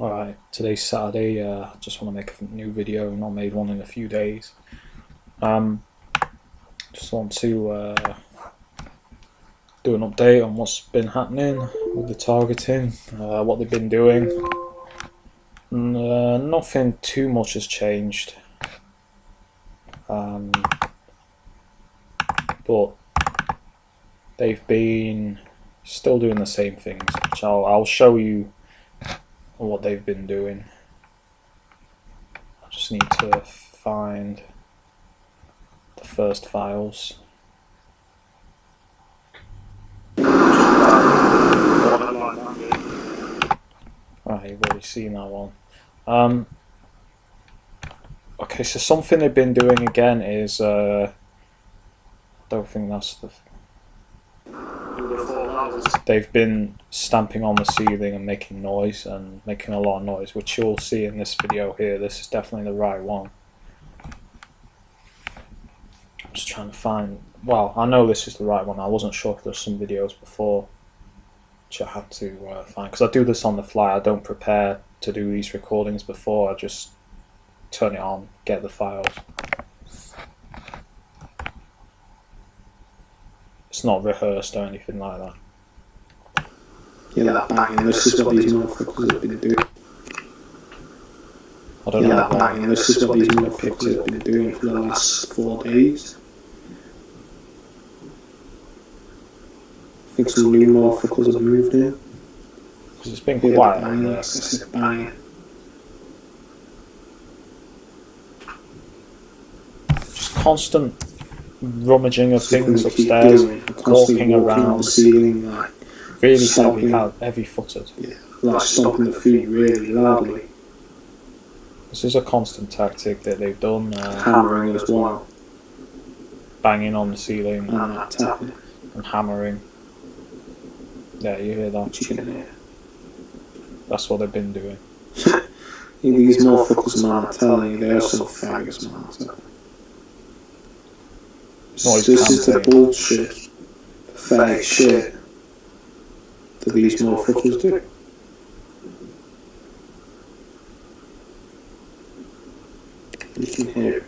Alright, today's Saturday. Just want to make a new video. Not made one in a few days. Just want to do an update on what's been happening with the targeting, what they've been doing. Nothing too much has changed, but they've been still doing the same things, which I'll show you what they've been doing. I just need to find the first files. Right, you've already seen that one. Okay, so something they've been doing again is I don't think that's the. They've been stamping on the ceiling and making noise, and making a lot of noise, which you'll see in this video here. This is definitely the right one. I'm just trying to find. Well, I know this is the right one. I wasn't sure if there's some videos before which I had to find, because I do this on the fly. I don't prepare to do these recordings before. I just turn it on, get the files. It's not rehearsed or anything like that. Yeah, that banging, this is what these motherfuckers have been doing. I don't know. That banging, this is what these motherfuckers have been doing for the last 4 days. I think some new motherfuckers have moved in. Because it's been quiet. Banging, excessive banging. Just constant rummaging of things upstairs, walking around, the ceiling, like really heavy-footed. Yeah, like stomping the feet really loudly. This is a constant tactic that they've done. Hammering as well. Banging on the ceiling And tapping. and hammering. Yeah, you hear that? Which you can hear. That's what they've been doing. These motherfuckers, man, I'm telling you, they're some faggots, man. This is the bullshit, fake shit that these motherfuckers do. You can hear it.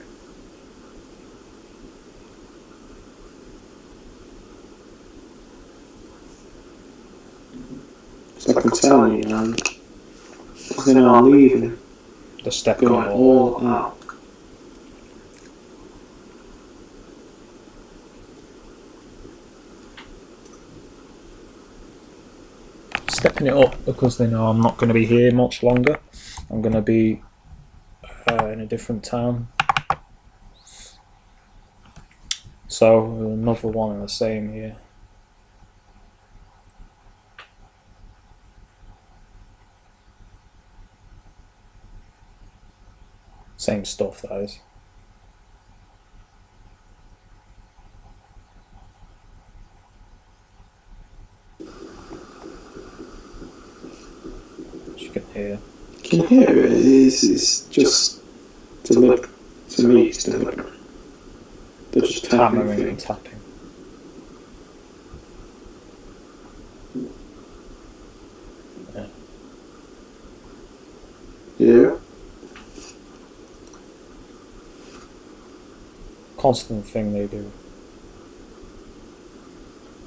It's like I'm telling you, man, they're not leaving. The stepping Going all out. Stepping it up because they know I'm not going to be here much longer. I'm going to be in a different town. So another one and the same here. Same stuff, that is. As you can hear. You can hear it. It's just deliberate. To me, it's deliberate. They're just hammering and tapping. Yeah. Yeah. Constant thing they do.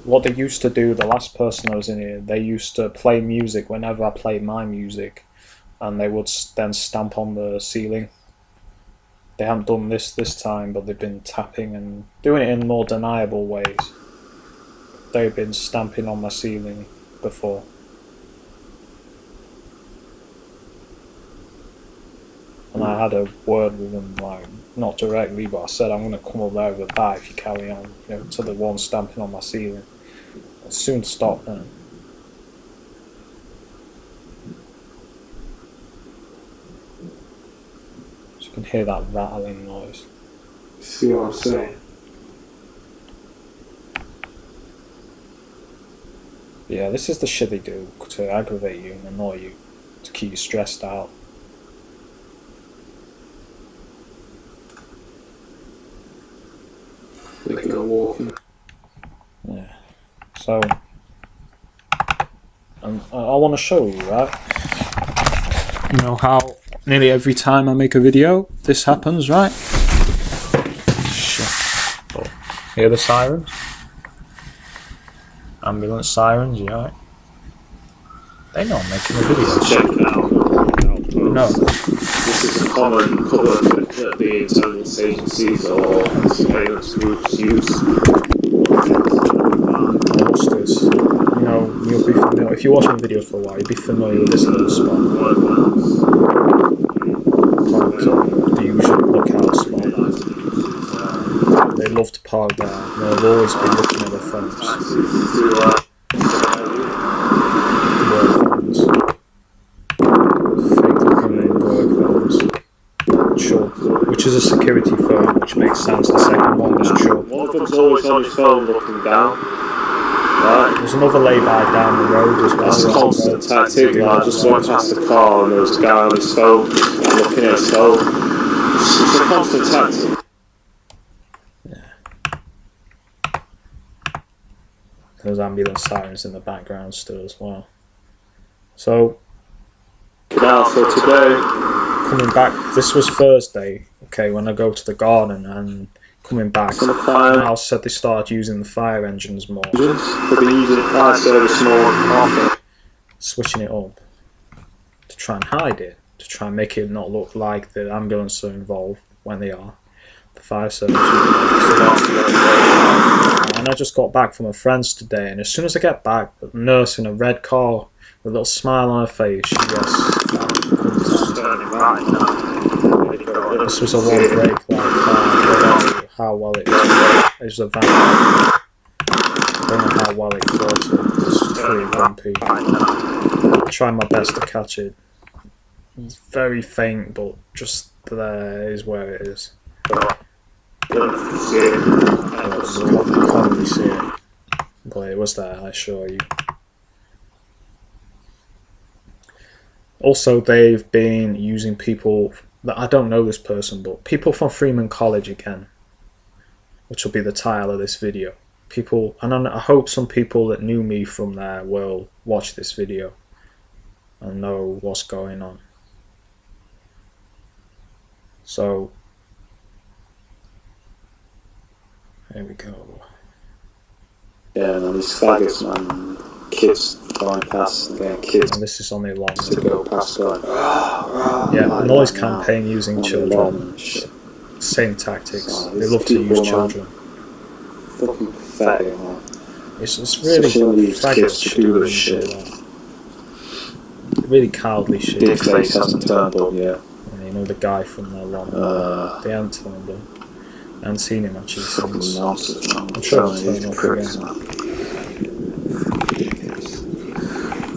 What they used to do, the last person that was in here, they used to play music whenever I played my music, and they would then stamp on the ceiling. They haven't done this time, but they've been tapping and doing it in more deniable ways. They've been stamping on my ceiling before. And I had a word with them, like, not directly, but I said I'm going to come up there with a bat if you carry on, you know, to the one stamping on my ceiling. It'll soon stop then. So you can hear that rattling noise. See what I'm saying? Yeah, this is the shit they do to aggravate you and annoy you, to keep you stressed out. They go walking. Yeah. So, I want to show you, right? You know how nearly every time I make a video, this happens, right? Shit. But hear the sirens? Ambulance sirens, you right? They know I'm making a video. Check it out. No. This is a common cover that the intelligence agencies or surveillance groups use. Watch this. You know, you'll be familiar. If you watch my videos for a while, you'll be familiar with this little spot. The usual lookout spot. They love to park there. They'll always be looking at their phones. Work phones. Fake looking work phones. Sure. Which is a security phone, which makes sense. The second one is sure. One of them's always on his phone looking down. Right. There's another lay-by down the road as well. That's a constant tactic. I just went past the car and there was a guy on his phone looking at his phone. It's a constant tactic. There's ambulance sirens in the background still as well. So today, coming back, this was Thursday, okay, when I go to the garden and coming back, now said they started using the fire engines more. They've been using fire service more often. Switching it up to try and hide it, to try and make it not look like the ambulance are involved when they are. The fire service. And I just got back from a friend's today, and as soon as I get back, the nurse in a red car with a little smile on her face, she gets this was a one brake light car. I don't know how well it was a van. I don't know how well it caught it. It's pretty bumpy. I tried my best to catch it. It's very faint, but just there is where it is. Can't really see it, but it was there, I assure you. Also, they've been using people that I don't know this person, but people from Freeman College again, which will be the title of this video. People, and I hope some people that knew me from there will watch this video and know what's going on. So there we go. Yeah, and these faggots, man, kids going past and getting kids. And this is on the alarm to go past going. Yeah, noise campaign using children. Same tactics. They love to use children. Fucking pathetic, man. It's really faggots to do this shit. Really cowardly shit. Big face hasn't turned up yet. And you know the guy from the alarm. They haven't turned up. I haven't seen him actually since. Nonsense, man. I'm sure he'll turn up pricks, again.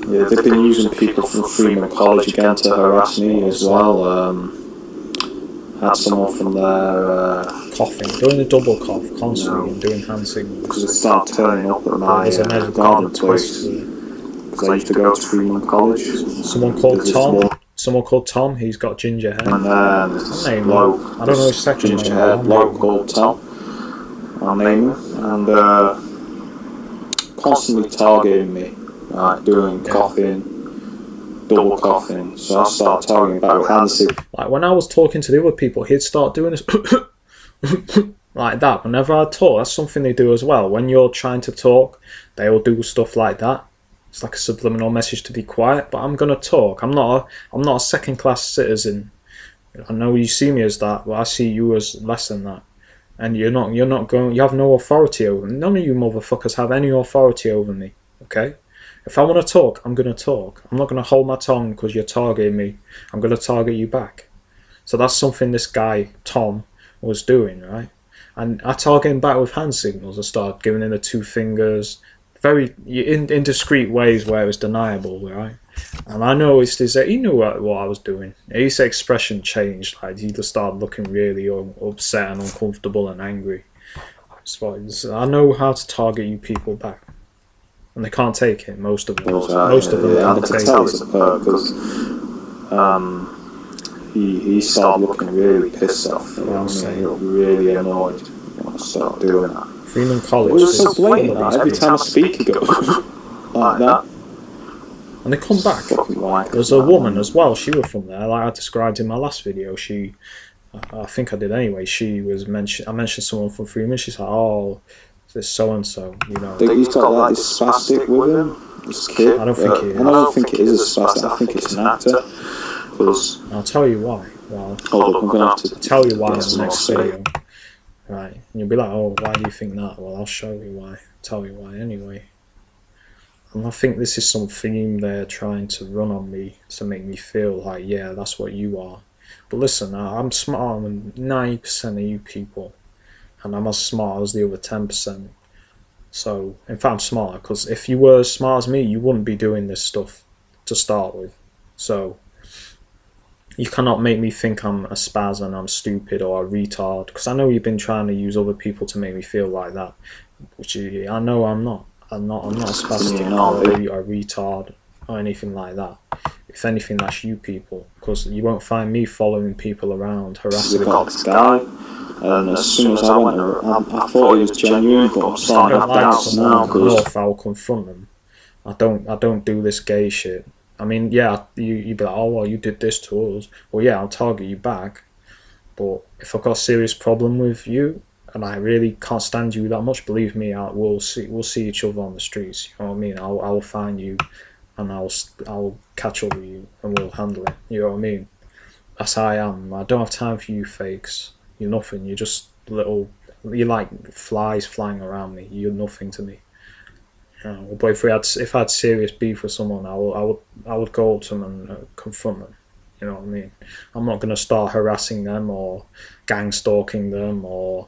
Yeah, they've been using people from Freeman College again to harass me as well. Had someone from there coughing, doing a double cough constantly and doing hand signals. because it started turning up at my garden place. Because I used to go to Freeman College. Someone called Tom. Someone called Tom. He's got ginger hair. And then this bloke, I don't know his second ginger name. hair bloke called Tom. I'll name him. And constantly targeting me, like doing coughing, double coughing. So I started targeting back with hand signals. Like when I was talking to the other people, he'd start doing this like that. Whenever I talk, that's something they do as well. When you're trying to talk, they will do stuff like that. It's like a subliminal message to be quiet, but I'm gonna talk. I'm not a second-class citizen. I know you see me as that, but I see you as less than that. And you're not going. You have no authority over me. None of you motherfuckers have any authority over me. Okay? If I want to talk, I'm gonna talk. I'm not gonna hold my tongue because you're targeting me. I'm gonna target you back. So that's something this guy Tom was doing, right? And I target him back with hand signals. I started giving him the two fingers. Very in discreet ways where it was deniable, right? And I noticed he knew what I was doing. His expression changed. Like he just started looking really upset and uncomfortable and angry. So I know how to target you people back, and they can't take it. Most of them, most of them can't take it. Because he started looking really pissed off. He got really annoyed when I started doing that. Freeman College. It was so blatant. Every time I speak, he goes like that. And they come back. Fucking why. There's a woman as well. She was from there, like I described in my last video. I think I did anyway. She was I mentioned someone from Freeman. She's like, oh, this so and so, you know. He's got like this spastic with him. This kid. I don't think it is. I don't think it is a spastic. I think it's an actor. Because I'll tell you why. Well, hold up, I'm gonna have to tell you why in the next video. Right, and you'll be like, oh, why do you think that? Well, I'll show you why. Tell you why anyway. And I think this is some theme they're trying to run on me to make me feel like, yeah, that's what you are. But listen, I'm smarter than 90% of you people, and I'm as smart as the other 10%. So, in fact, I'm smarter, because if you were as smart as me, you wouldn't be doing this stuff to start with. So, you cannot make me think I'm a spaz and I'm stupid or a retard, because I know you've been trying to use other people to make me feel like that, which I know I'm not. I'm not a spastic or a retard or anything like that. If anything, that's you people, because you won't find me following people around, harassing them. This guy, and as soon as I went around, I thought he was genuine, but I'm starting to have doubts now. North, I'll confront them. I don't do this gay shit. I mean, yeah, you'd be like, oh, well, you did this to us. Well, yeah, I'll target you back. But if I've got a serious problem with you, and I really can't stand you that much, believe me, we'll see each other on the streets. You know what I mean? I'll find you, and I'll catch up with you, and we'll handle it. You know what I mean? That's how I am. I don't have time for you fakes. You're nothing. You're just you're like flies flying around me. You're nothing to me. But if I had serious beef with someone, I would go up to them and confront them. You know what I mean? I'm not going to start harassing them or gang stalking them, or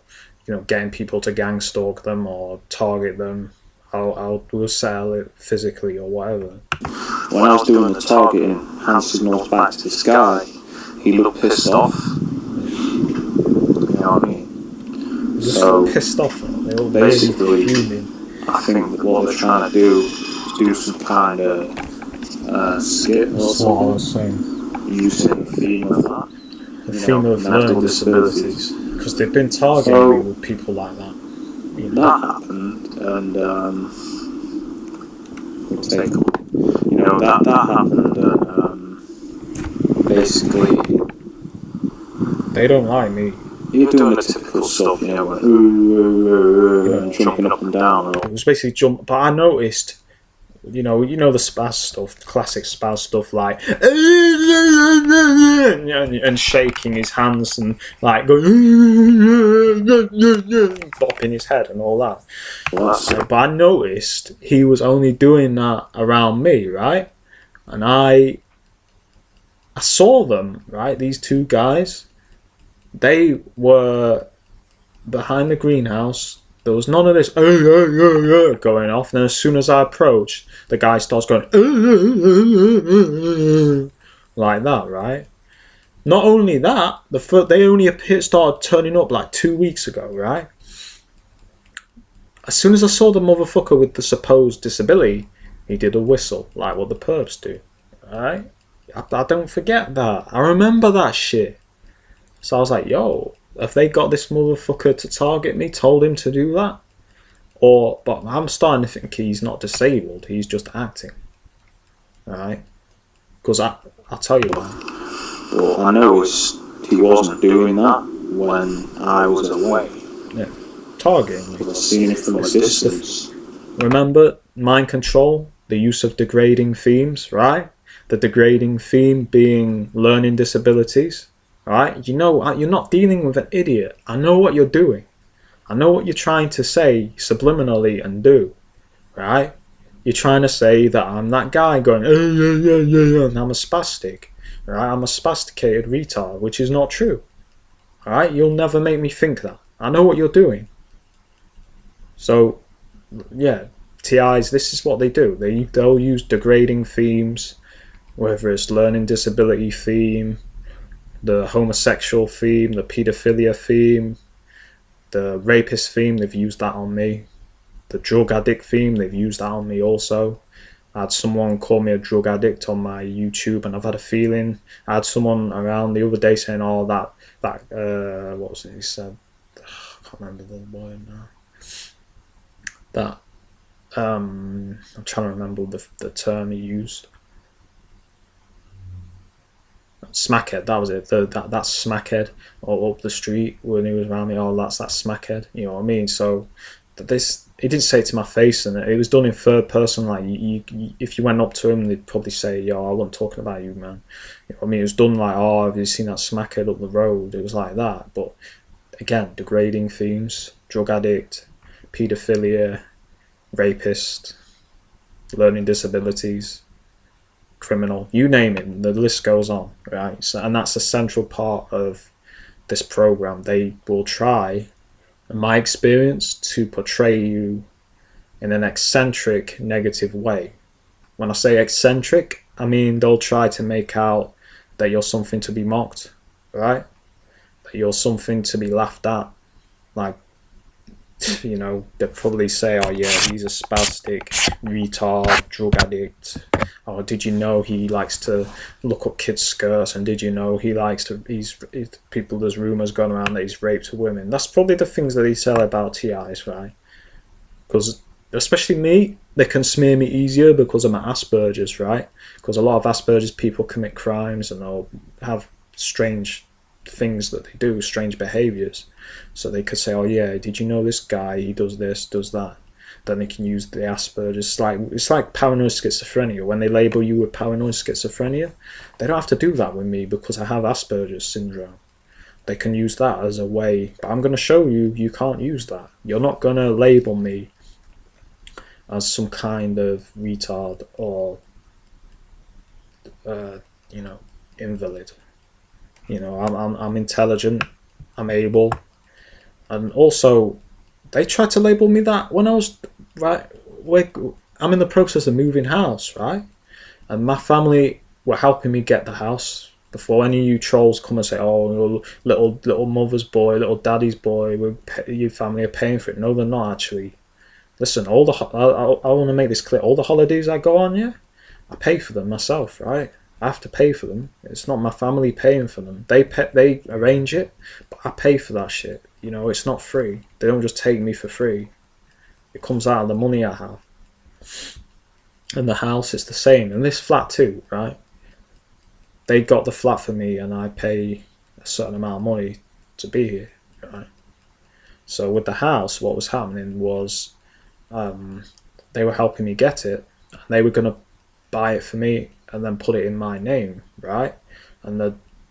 getting people to gang stalk them or target them. We'll settle it physically or whatever. When I was doing the targeting, hand signals back to this guy, he looked pissed off. You know what I mean? So pissed off. Basically, I think that what they're trying to do is do some kind of skit or something. What I was saying. Using the theme of that. The theme of learning disabilities. Because they've been targeting me with people like that. That happened, and that happened, and basically they don't like me. You're doing the typical stuff, and jumping up and down. It was basically but I noticed, the spaz stuff, the classic spaz stuff, like and shaking his hands and like going bopping his head and all that. But I noticed he was only doing that around me, right? And I saw them, right? These two guys. They were behind the greenhouse. There was none of this going off. And then as soon as I approached, the guy starts going like that, right? Not only that, they only started turning up like 2 weeks ago, right? As soon as I saw the motherfucker with the supposed disability, he did a whistle, like what the Perps do, right? I don't forget that. I remember that shit. So I was like, yo, have they got this motherfucker to target me, told him to do that? But I'm starting to think he's not disabled, he's just acting. Right? Because I'll tell you why. Well, I noticed he wasn't doing that when I was away. Yeah. Targeting me. I was seeing it from a distance. Remember, mind control, the use of degrading themes, right? The degrading theme being learning disabilities. Right? You're not dealing with an idiot. I know what you're doing. I know what you're trying to say subliminally and do. Right? You're trying to say that I'm that guy going, and I'm a spastic. Right? I'm a spasticated retard, which is not true. Alright? You'll never make me think that. I know what you're doing. So, yeah, TIs, this is what they do. They'll use degrading themes, whether it's learning disability theme, the homosexual theme, the paedophilia theme, the rapist theme, they've used that on me. The drug addict theme, they've used that on me also. I had someone call me a drug addict on my YouTube, and I've had a feeling. I had someone around the other day saying, oh, that what was it he said? I can't remember the word now. I'm trying to remember the term he used. Smackhead, that was it. That's Smackhead, or up the street when he was around me. Oh, that's that Smackhead. You know what I mean? So this, he didn't say it to my face, and it was done in third person. Like if you went up to him, they'd probably say, "Yo, I wasn't talking about you, man." You know what I mean? It was done like, "Oh, have you seen that Smackhead up the road?" It was like that, but again, degrading themes: drug addict, paedophilia, rapist, learning disabilities, criminal, you name it, the list goes on, right? So, and that's a central part of this program. They will try, in my experience, to portray you in an eccentric, negative way. When I say eccentric, I mean they'll try to make out that you're something to be mocked, right? That you're something to be laughed at. Like, you know, they'll probably say, "Oh yeah, he's a spastic, retard, drug addict. Oh, did you know he likes to look up kids' skirts? And did you know he likes to? People. There's rumors going around that he's raped women." That's probably the things that they tell about TIs, right? Because especially me, they can smear me easier because of my Asperger's, right? Because a lot of Asperger's people commit crimes and they'll have strange things that they do, strange behaviors. So they could say, "Oh yeah, did you know this guy? He does this, does that." Then they can use the Asperger's. It's like paranoid schizophrenia. When they label you with paranoid schizophrenia, they don't have to do that with me because I have Asperger's syndrome. They can use that as a way, but I'm going to show you you can't use that. You're not going to label me as some kind of retard or you know, invalid. You know, I'm intelligent, I'm able, and also they tried to label me that when I was right. I'm in the process of moving house, right? And my family were helping me get the house before any of you trolls come and say, "Oh, little mother's boy, little daddy's boy, your family are paying for it." No, they're not actually. Listen, I want to make this clear. All the holidays I go on, yeah, I pay for them myself, right? I have to pay for them. It's not my family paying for them. They arrange it, but I pay for that shit. You know, it's not free. They don't just take me for free. It comes out of the money I have. And the house, it's the same. And this flat too, right? They got the flat for me and I pay a certain amount of money to be here, right? So with the house, what was happening was they were helping me get it. And they were going to buy it for me and then put it in my name, right? And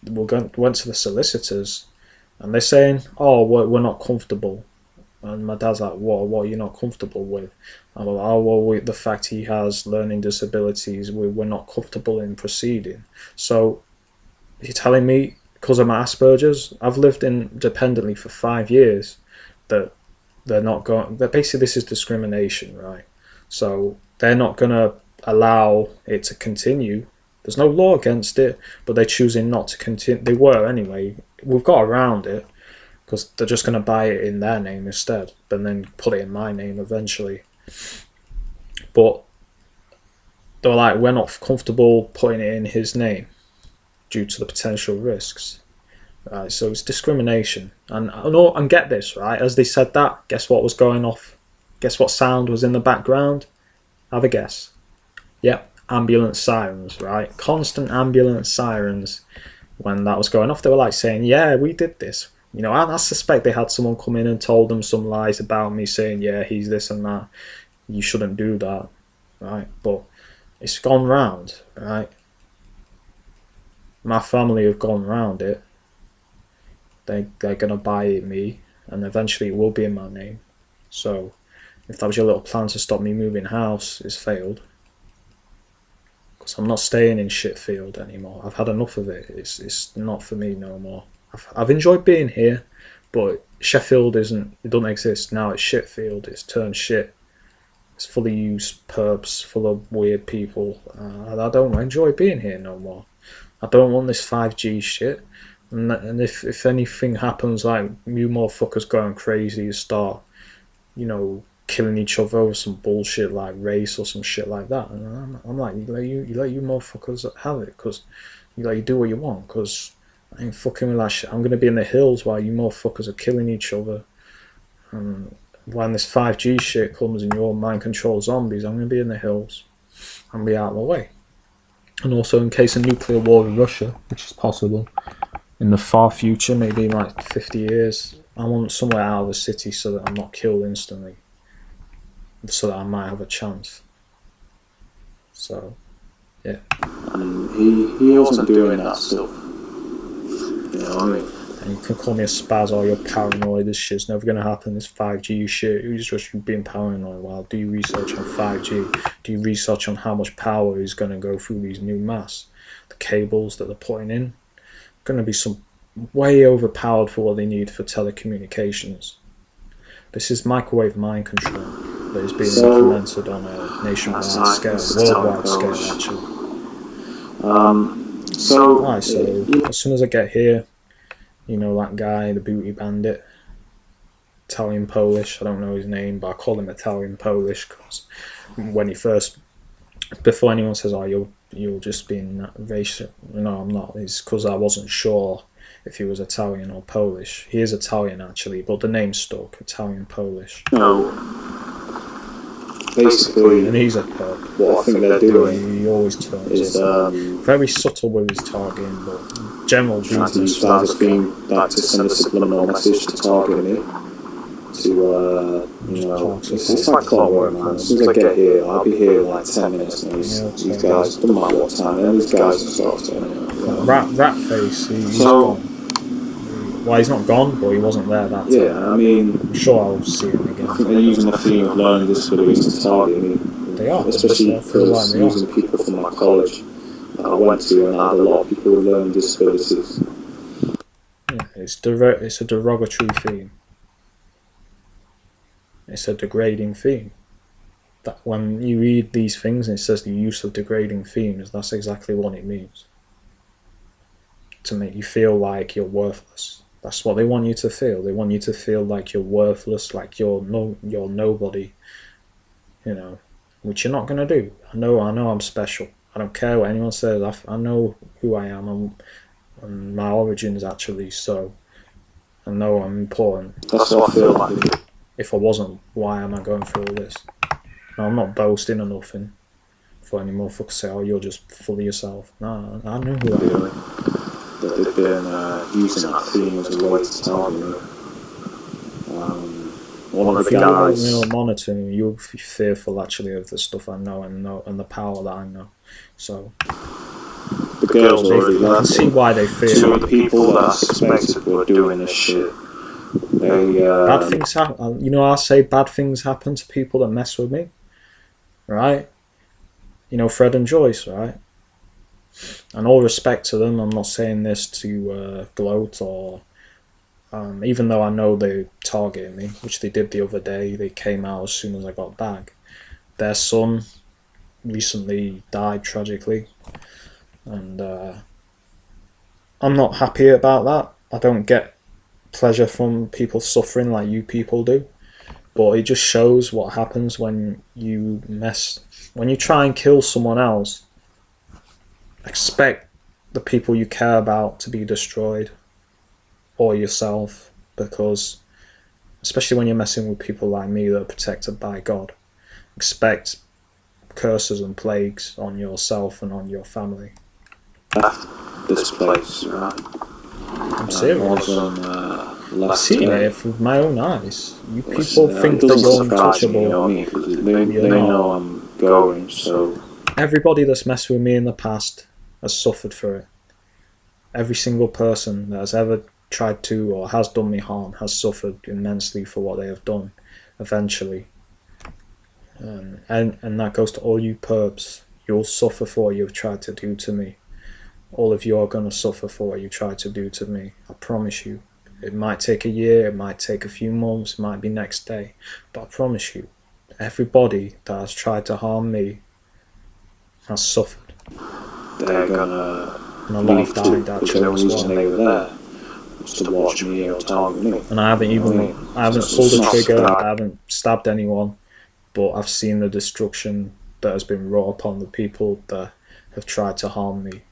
went to the solicitors and they're saying, "Oh, we're not comfortable." And my dad's like, what are you not comfortable with? I'm like, "Oh, well, the fact he has learning disabilities, we're not comfortable in proceeding." So you're telling me because of my Asperger's, I've lived independently for 5 years, that they're not going, that basically this is discrimination, right? So they're not going to allow it to continue. There's no law against it, but they're choosing not to continue. They were anyway. We've got around it because they're just going to buy it in their name instead, but then put it in my name eventually. But they were like, "We're not comfortable putting it in his name due to the potential risks." Right, so it's discrimination. And get this, right? As they said that, guess what was going off? Guess what sound was in the background? Have a guess. Yep, ambulance sirens, right? Constant ambulance sirens. When that was going off, they were like saying, "Yeah, we did this." You know, I suspect they had someone come in and told them some lies about me, saying, "Yeah, he's this and that. You shouldn't do that," right? But it's gone round, right? My family have gone round it. They're gonna buy me, and eventually it will be in my name. So if that was your little plan to stop me moving house, it's failed. Because I'm not staying in Shitfield anymore. I've had enough of it. It's not for me no more. I've enjoyed being here, but Sheffield isn't. It doesn't exist now. It's Shitfield. It's turned shit. It's full of used perps, full of weird people. I don't enjoy being here no more. I don't want this 5G shit. And if anything happens, like you motherfuckers going crazy, you start, you know, killing each other over some bullshit like race or some shit like that. And I'm like, you let you motherfuckers have it, because you do what you want, because I ain't fucking with that shit. I'm gonna be in the hills while you motherfuckers are killing each other. And when this 5G shit comes and your mind control zombies, I'm gonna be in the hills. I'm gonna be out of the way. And also in case of nuclear war with Russia, which is possible in the far future, maybe like 50 years, I want somewhere out of the city so that I'm not killed instantly, so that I might have a chance. So, yeah. And he wasn't doing that stuff. You know what I mean? And you can call me a spaz or you're paranoid. This shit's never going to happen. This 5G shit. Who's just being paranoid? Well, do you research on 5G? Do you research on how much power is going to go through these new masts? The cables that they're putting in? Going to be some way overpowered for what they need for telecommunications. This is microwave mind control that is being implemented on a nationwide scale, worldwide scale actually. So as soon as I get here, you know that guy, the booty bandit, Italian Polish, I don't know his name, but I call him Italian Polish because when he first, before anyone says, oh, you're just being racist, no, I'm not, it's because I wasn't sure if he was Italian or Polish. He is Italian actually, but the name stuck, Italian Polish. No. Basically, and he's a perp. What I think they're doing, he always turns is very subtle with his targeting, but general trying to use that as being to send a subliminal message to target me. To you know, it's like clockwork, man. As soon as I get here, I'll be here in like 10 minutes. And these guys, doesn't matter what time, and these guys will start turning. Rat face. He's gone. Well, he's not gone, but he wasn't there that time. Yeah, I mean, I'm sure I'll see him again. I think they're using the theme of learning disabilities to target me. They are, especially because using people from my college that I went to, and I had a lot of people with learning disabilities. Yeah, it's a derogatory theme. It's a degrading theme. That when you read these things and it says the use of degrading themes, that's exactly what it means. To make you feel like you're worthless. That's what they want you to feel. They want you to feel like you're worthless, like you're nobody, you know, which you're not going to do. I know I'm special. I don't care what anyone says. I know who I am and my origins actually, so I know I'm important. That's what I feel like. If I wasn't, why am I going through all this? No, I'm not boasting or nothing for any more fuckers say, oh, you're just full of yourself. No, I know who I am. That they've been using that theme as a way to target me. One of the guys. If you're monitoring, you'll be fearful actually of the stuff I know and the power that I know. So the girls already I can see why they fear. Two of the people that I suspected were doing this shit. Bad things happen. You know, I say bad things happen to people that mess with me, right? You know, Fred and Joyce, right? And all respect to them, I'm not saying this to gloat or even though I know they targeted me, which they did the other day. They came out as soon as I got back. Their son recently died tragically, and I'm not happy about that. I don't get pleasure from people suffering like you people do, but it just shows what happens when you try and kill someone else. Expect the people you care about to be destroyed, or yourself, because especially when you're messing with people like me that are protected by God, expect curses and plagues on yourself and on your family. This place, right? I'm serious. I've seen it with my own eyes. You people think that you're untouchable. You know what I mean? They know I'm going, so... Everybody that's messed with me in the past has suffered for it. Every single person that has ever tried to or has done me harm has suffered immensely for what they have done eventually. And that goes to all you perps. You'll suffer for what you've tried to do to me. All of you are going to suffer for what you tried to do to me. I promise you. It might take a year, it might take a few months, it might be next day. But I promise you, everybody that has tried to harm me has suffered. They're gonna and a lot of died actually as well. They were there was to watch me or target me. And I haven't pulled the trigger, I haven't stabbed anyone, but I've seen the destruction that has been wrought upon the people that have tried to harm me.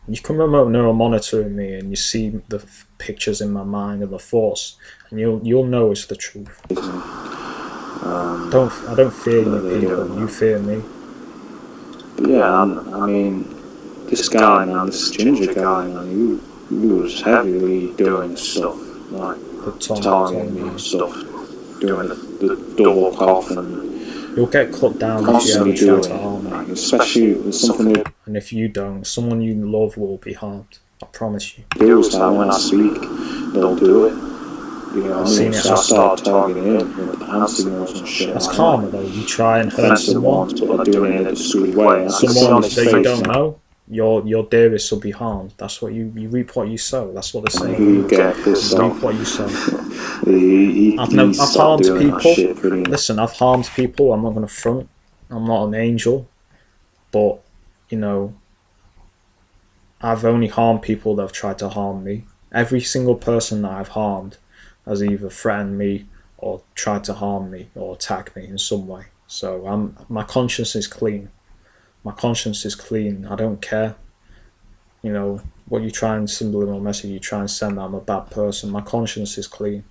You can remote neural monitoring me and you see the pictures in my mind and the thoughts, and you'll know it's the truth. I don't fear you people, you fear me. yeah, I mean, this guy, man, this ginger guy, man, he was heavily doing stuff, like targeting me and stuff, doing the double cough and You'll get cut down if you ever constantly try to doing harm it, like, me. especially with something that And if you don't, someone you love will be harmed. I promise you. deals that when I speak, they'll do it. You know what I mean? So I start targeting him with hand signals and shit. That's like karma that. though. You try and hurt Offensive someone, ones, but they're doing it in a discreet way. someone that you don't know, your dearest will be harmed. That's what you reap what you sow. That's what they say. You get pissed You off. reap what you sow. I've harmed people. Shit Listen, I've harmed people. I'm not going to front. I'm not an angel, but you know, I've only harmed people that have tried to harm me. Every single person that I've harmed has either threatened me or tried to harm me or attack me in some way. So my conscience is clean. My conscience is clean. I don't care. You know, what you try and subliminal message you try and send that I'm a bad person. My conscience is clean.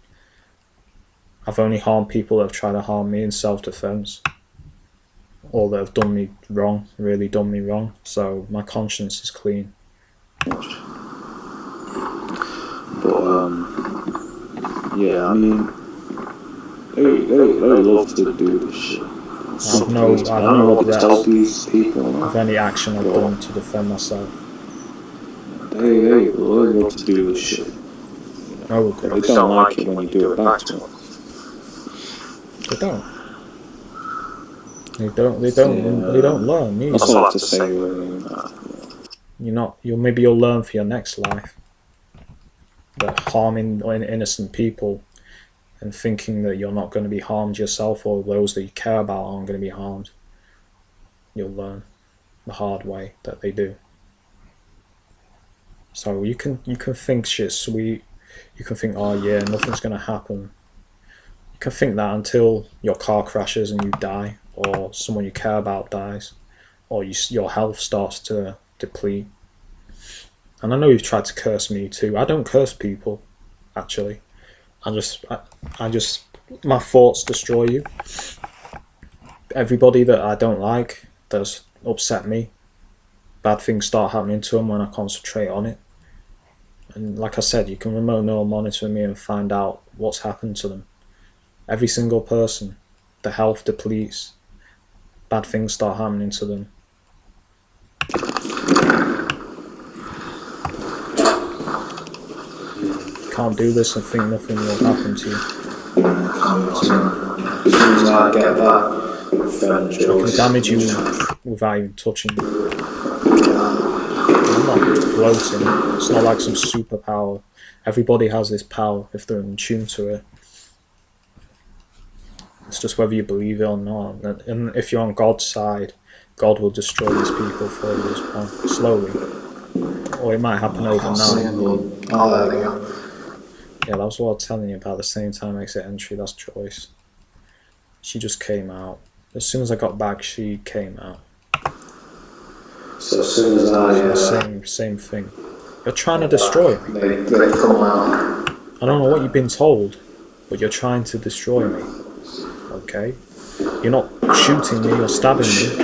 I've only harmed people that have tried to harm me in self-defense, or that have done me wrong, really done me wrong. So my conscience is clean. But yeah, I mean, they love to do this shit. I've no regrets tell these people of any action I've done to defend myself. They love to do this shit. No regrets. They don't like it when you do it back to them. They don't. They don't learn. Either. That's all I have to say. You'll learn for your next life that harming innocent people and thinking that you're not going to be harmed yourself or those that you care about aren't going to be harmed. You'll learn the hard way that they do. So you can think shit's sweet. You can think, oh yeah, nothing's going to happen. You can think that until your car crashes and you die, or someone you care about dies, or your health starts to deplete. And I know you've tried to curse me too. I don't curse people, actually. I just my thoughts destroy you. Everybody that I don't like, that's upset me, bad things start happening to them when I concentrate on it. And like I said, you can remote neural monitor me and find out what's happened to them. Every single person, the health depletes, bad things start happening to them. You can't do this and think nothing will happen to you. As soon as I get that, I can damage you without even touching you. I'm not floating. It's not like some superpower. Everybody has this power if they're in tune to it. It's just whether you believe it or not. And if you're on God's side, God will destroy these people for you as well, slowly. Or it might happen overnight. Oh, there we go. Yeah, that was what I was telling you about. The same time exit entry, that's Joyce. She just came out. As soon as I got back, she came out. So as soon as I... Same thing. You're trying to destroy me. They come out. I don't know what you've been told, but you're trying to destroy me. Okay? You're not shooting me or stabbing me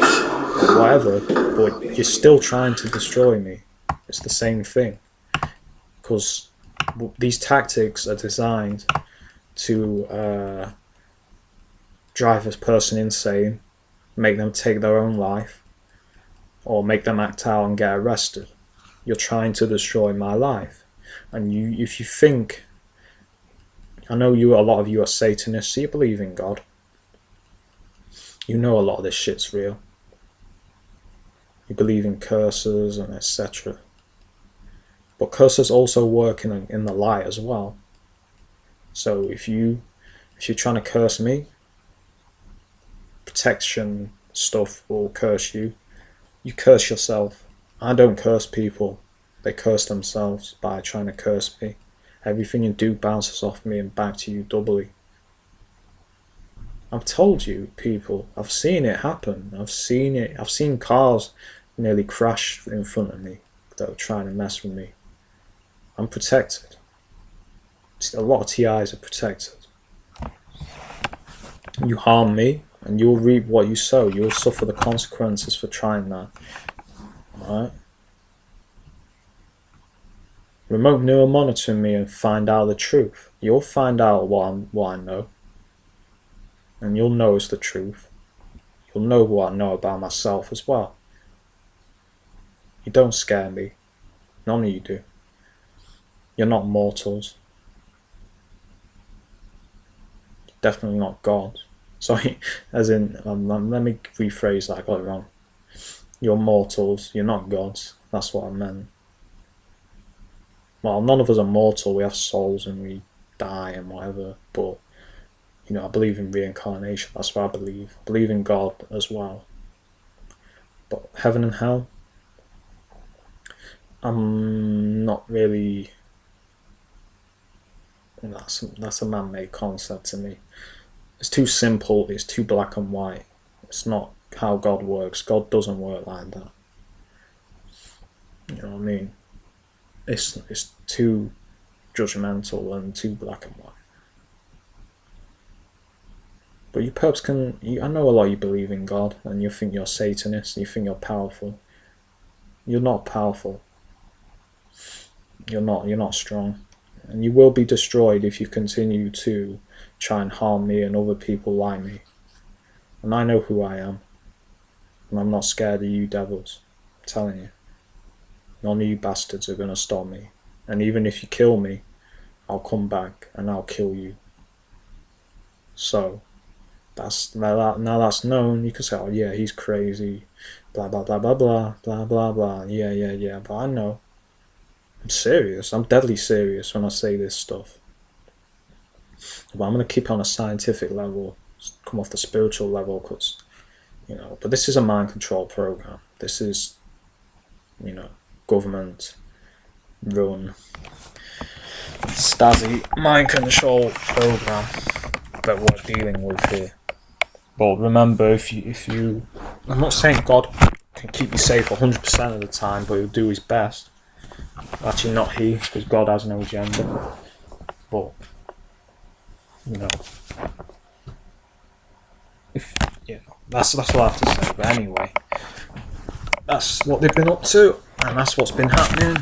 or whatever, but you're still trying to destroy me. It's the same thing. Because these tactics are designed to drive a person insane, make them take their own life, or make them act out and get arrested. You're trying to destroy my life. And if you think, I know a lot of you are Satanists, so you believe in God. You know a lot of this shit's real. You believe in curses and etc. But curses also work in the light as well. So if you're trying to curse me, protection stuff will curse you. You curse yourself. I don't curse people. They curse themselves by trying to curse me. Everything you do bounces off me and back to you doubly. I've told you, people. I've seen it happen. I've seen it. I've seen cars nearly crash in front of me that are trying to mess with me. I'm protected. A lot of TIs are protected. You harm me, and you'll reap what you sow. You'll suffer the consequences for trying that. Alright? Remote neural monitoring me and find out the truth. You'll find out what I know. And you'll know it's the truth. You'll know what I know about myself as well. You don't scare me. None of you do. You're not mortals. You're definitely not gods. Sorry, as in, let me rephrase that, I got it wrong. You're mortals, you're not gods. That's what I meant. Well, none of us are mortal, we have souls and we die and whatever, but, you know, I believe in reincarnation, that's what I believe. I believe in God as well. But heaven and hell, I'm not really... That's a man-made concept to me. It's too simple, it's too black and white. It's not how God works. God doesn't work like that. You know what I mean? It's too judgmental and too black and white. But you perhaps can... I know a lot of you believe in God, and you think you're Satanist, and you think you're powerful. You're not powerful. You're not strong. And you will be destroyed if you continue to try and harm me and other people like me. And I know who I am. And I'm not scared of you devils. I'm telling you. None of you bastards are going to stop me. And even if you kill me, I'll come back and I'll kill you. So, now that's known, you can say, oh yeah, he's crazy. Blah, blah, blah, blah, blah, blah, blah, blah. Yeah. But I know. I'm serious. I'm deadly serious when I say this stuff. But I'm going to keep it on a scientific level, come off the spiritual level, because, you know, but this is a mind control program. This is, you know, government run Stasi mind control program that we're dealing with here. But remember, if you I'm not saying God can keep you safe 100% of the time, but he'll do his best. Actually, not he, because God has no gender. But, you know, that's what I have to say. But anyway, that's what they've been up to, and that's what's been happening.